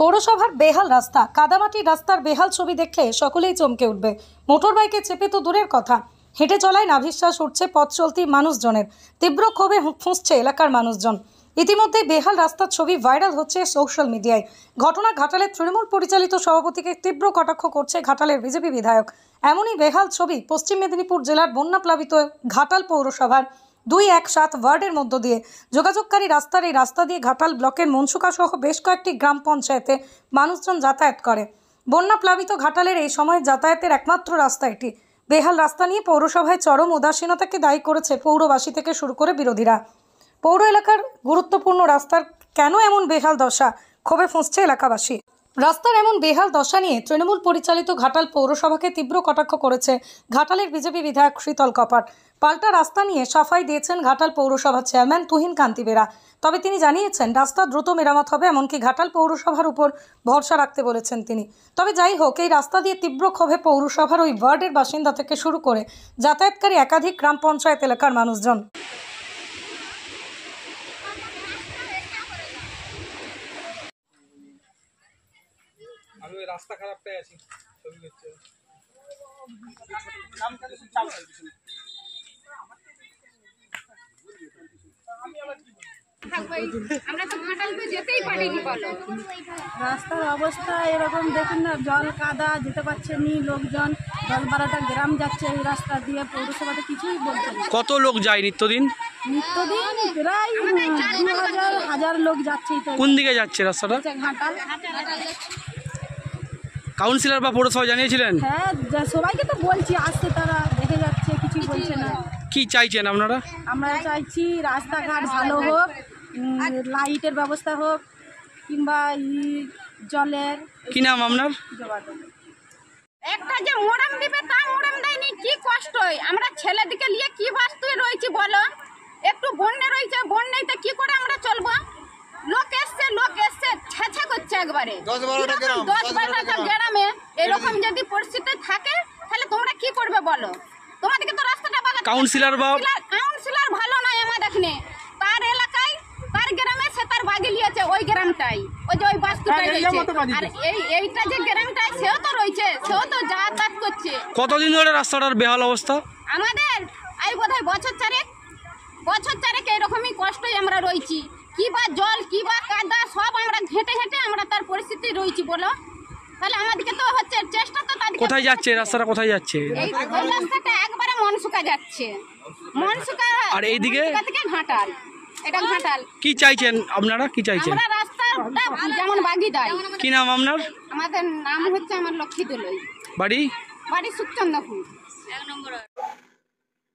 পৌরসভার বেহাল রাস্তা, কাদামাটির রাস্তার বেহাল ছবি দেখলে সকলেই চমকে উঠবে। মোটর বাইকে চেপে তো দূরের কথা, হেঁটে চলায় নাভিশ্বাস উঠছে পথ চলতি মানুষজনের। তীব্র ক্ষোভে ফুঁসছে এলাকার মানুষজন। ইতিমধ্যে বেহাল রাস্তার ছবি ভাইরাল হচ্ছে সোশ্যাল মিডিয়ায়। ঘটনা ঘাটালের তৃণমূল পরিচালিত সভাপতিকে তীব্র কটাক্ষ করছে ঘাটালের বিজেপি বিধায়ক। এমনই বেহাল ছবি পশ্চিম মেদিনীপুর জেলার বন্যাপ্লাবিত ঘাটাল পৌরসভার 2-1-7 ওয়ার্ডের মধ্য দিয়ে যোগাযোগকারী রাস্তার এই রাস্তা দিয়ে ঘাটাল ব্লকের মনসুকা সহ বেশ কয়েকটি গ্রাম পঞ্চায়েতে মানুষজন যাতায়াত করে। বন্যা প্লাবিত ঘাটালের এই সময় যাতায়াতের একমাত্র রাস্তা এটি। বেহাল রাস্তা নিয়ে পৌরসভায় চরম উদাসীনতাকে দায়ী করেছে পৌরবাসী থেকে শুরু করে বিরোধীরা। পৌর এলাকার গুরুত্বপূর্ণ রাস্তার কেন এমন বেহাল দশা, ক্ষোভে ফুঁসছে এলাকাবাসী। রাস্তার এমন বেহাল দশা নিয়ে তৃণমূল পরিচালিত ঘাটাল পৌরসভাকে তীব্র কটাক্ষ করেছে ঘাটালের বিজেপি বিধায়ক শীতল কপাট। পাল্টা রাস্তা নিয়ে সাফাই দিয়েছেন ঘাটাল পৌরসভার চেয়ারম্যান তুহিন কান্তি বেরা। তবে তিনি জানিয়েছেন রাস্তা দ্রুত মেরামত হবে, এমনকি ঘাটাল পৌরসভার উপর ভরসা রাখতে বলেছেন তিনি। তবে যাই হোক, এই রাস্তা দিয়ে তীব্র ক্ষোভে পৌরসভার ওই ওয়ার্ডের বাসিন্দা থেকে শুরু করে যাতায়াতকারী একাধিক গ্রাম পঞ্চায়েত এলাকার মানুষজন। আমি ওই রাস্তা খারাপটাই আছি, ছবি হচ্ছে রাস্তার অবস্থা এরকম দেখুন না, জল কাদা, যেতে পারছে নি লোকজন। 10-12টা গ্রাম যাচ্ছে এই রাস্তা দিয়ে, পৌরসভাতে কিছুই বলছে না। কত লোক যায় নিত্যদিন? নিত্যদিন প্রায় 2000 লোক যাচ্ছে। কোন দিকে যাচ্ছে রাস্তাটা? ঘাটাল। কাউন্সিলর বা পৌরসভা জানিয়েছিলেন? হ্যাঁ, সবাইকে তো বলছি, আসছে তারা, দেখে যাচ্ছে, কিছুই বলছে না। কি চাইছেন আপনারা? আমরা চাইছি রাস্তাঘাট ভালো হোক, লাইটের ব্যবস্থা হোক, কিংবা জলের। কি নাম আপনার? একটা যে মোড়াম দিবে তা মোড়াম দেয়নি, কি কষ্ট হয়। আমরা ছেলেদিকে নিয়ে কি বাস্তুয় রয়েছি বলো? একটু বন্যে রয়েছে, বন্যাইতে কি করে আমরা চলবো? লোক এসছে ছেঁচা করছে একবারে। 10-12টা গ্রামে এরকম যদি পরিস্থিতি থাকে তাহলে তোমরা কি করবে বলো? তোমাদেরকে তো রাস্তাটা কাউন্সিলর ভালো নয় আমাদের এখানে। তার এলাকায় তার গ্রামে সে তার বাগি লিয়েছে, ওই গ্রামটাই, ওই যে ওই বাস্তুটাই রয়েছে। আর এইটা যে গ্রামটাই সেও তো রয়েছে, সেও তো যাতায়াত করছে। কতদিন ধরে রাস্তাটার বেহাল অবস্থা? আমাদের এই বোধহয় বছর চারেক এরকমই কষ্টই আমরা রয়েছি। কি বা জল, কি বা কাদা, সব আমরা ঘেঁটে আমরা তার পরিস্থিতি রয়েছি বলো। তাহলে আমাদেরকে তো হচ্ছে চেষ্টা তো তাদের। কোথায় যাচ্ছে রাস্তাটা, কোথায় যাচ্ছে? এই রাস্তাটা একবারে মনসুকা যাচ্ছে, মনসুকা। আর এইদিকে থেকে ঘাটাল, এটা ঘাটাল। কি চাইছেন আপনারা, কি চাইছেন? আমরা রাস্তাটা যেমন বাগি দেয়। কি নাম আপনার? আমাদের নাম হচ্ছে আমার লক্ষ্মী দোলই। বাড়ি সুখচন্দ্রপুর 1 নম্বর।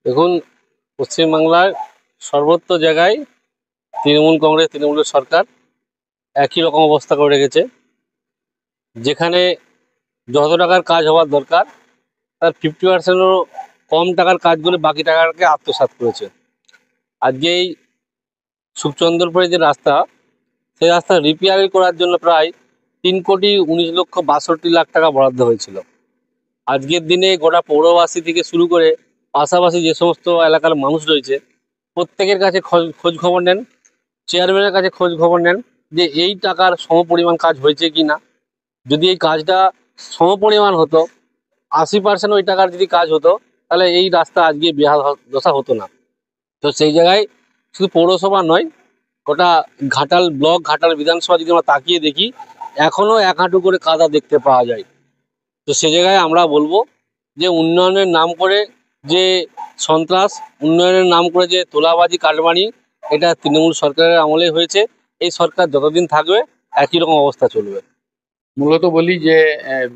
দেখুন, পশ্চিমবাংলার সর্বত্র জায়গায় তৃণমূলের সরকার একই রকম অবস্থা করে রেখেছে। যেখানে যত টাকার কাজ হওয়ার দরকার তার 50%-এরও কম টাকার কাজগুলো বাকি টাকাকে আত্মসাৎ করেছে। আজকে এই সুখচন্দ্রপুরের যে রাস্তা, সেই রাস্তা রিপেয়ারিং করার জন্য প্রায় 3,19,62,00,000 টাকা বরাদ্দ হয়েছিল। আজকের দিনে গোটা পৌরবাসী থেকে শুরু করে পাশাপাশি যে সমস্ত এলাকার মানুষ রয়েছে প্রত্যেকের কাছে খোঁজ খবর নেন, চেয়ারম্যানের কাছে খোঁজ খবর নেন যে এই টাকার সমপরিমাণ কাজ হয়েছে কি না। যদি এই কাজটা সমপরিমাণ হতো, 80% ওই টাকার যদি কাজ হতো, তাহলে এই রাস্তা আজকে বেহাল দশা হতো না। তো সেই জায়গায় শুধু পৌরসভা নয়, গোটা ঘাটাল ব্লক, ঘাটাল বিধানসভা যদি আমরা তাকিয়ে দেখি, এখনও 1 হাঁটু করে কাদা দেখতে পাওয়া যায়। তো সে জায়গায় আমরা বলবো যে উন্নয়নের নাম করে যে সন্ত্রাস, উন্নয়নের নাম করে যে তোলাবাজি, কাটমানি, এটা তৃণমূল সরকারের আমলে হয়েছে। এই সরকার যতদিন থাকবে একই রকম অবস্থা চলবে। মূলত বলি যে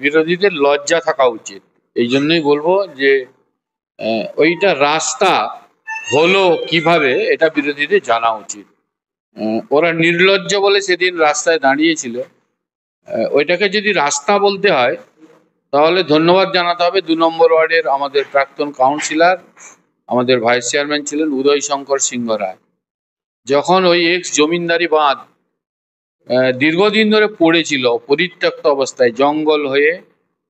বিরোধীদের লজ্জা থাকা উচিত। এই জন্যই বলবো যে ওইটা রাস্তা হলো কিভাবে এটা বিরোধীদের জানা উচিত। ওরা নির্লজ্জ বলে সেদিন রাস্তায় দাঁড়িয়েছিল। ওইটাকে যদি রাস্তা বলতে হয় তাহলে ধন্যবাদ জানাতে হবে 2 নম্বর ওয়ার্ডের আমাদের প্রাক্তন কাউন্সিলর, আমাদের ভাইস চেয়ারম্যান ছিলেন উদয় শঙ্কর সিংহ রায়। যখন ওই এক্স জমিনদারি বাঁধ দীর্ঘদিন ধরে পড়েছিল পরিত্যক্ত অবস্থায়, জঙ্গল হয়ে,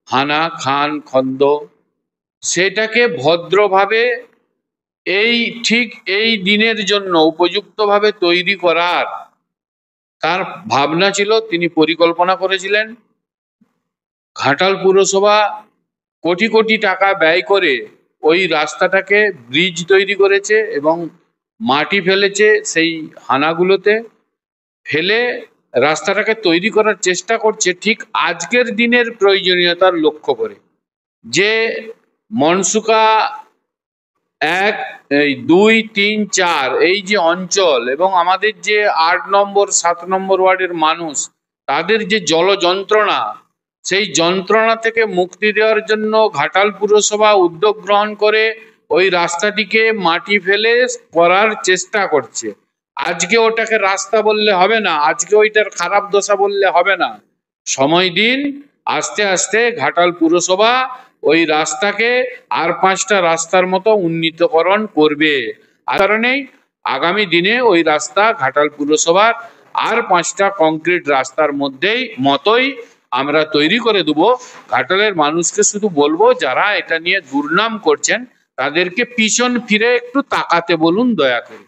হানা খান খন্দ, সেটাকে ভদ্রভাবে ঠিক এই দিনের জন্য উপযুক্তভাবে তৈরি করার তার ভাবনা ছিল, তিনি পরিকল্পনা করেছিলেন। ঘাটাল পুরসভা কোটি কোটি টাকা ব্যয় করে ওই রাস্তাটাকে ব্রিজ তৈরি করেছে এবং মাটি ফেলেছে সেই হানাগুলোতে, ফেলে রাস্তাটাকে তৈরি করার চেষ্টা করছে ঠিক আজকের দিনের প্রয়োজনীয়তার লক্ষ্য করে। যে মনসুকা 1, 2, 3, 4 এই যে অঞ্চল এবং আমাদের যে 8 নম্বর 7 নম্বর ওয়ার্ডের মানুষ, তাদের যে জল যন্ত্রণা, সেই যন্ত্রণা থেকে মুক্তি দেওয়ার জন্য ঘাটাল পুরসভা উদ্যোগ গ্রহণ করে ওই রাস্তাটিকে মাটি ফেলে করার চেষ্টা করছে। আজকে ওটাকে রাস্তা বললে হবে না, আজকে ওইটার খারাপ দশা বললে হবে না। সময় দিন, আস্তে আস্তে ঘাটাল পুরসভা ওই রাস্তাকে আর 5টা রাস্তার মতো উন্নীতকরণ করবে। আর কারণেই আগামী দিনে ওই রাস্তা ঘাটাল পুরসভার আর 5টা কংক্রিট রাস্তার মতোই আমরা তৈরি করে দেবো। ঘাটালের মানুষকে শুধু বলবো, যারা এটা নিয়ে দুর্নাম করছেন তাদেরকে পিছন ফিরে একটু তাকাতে বলুন দয়া করে।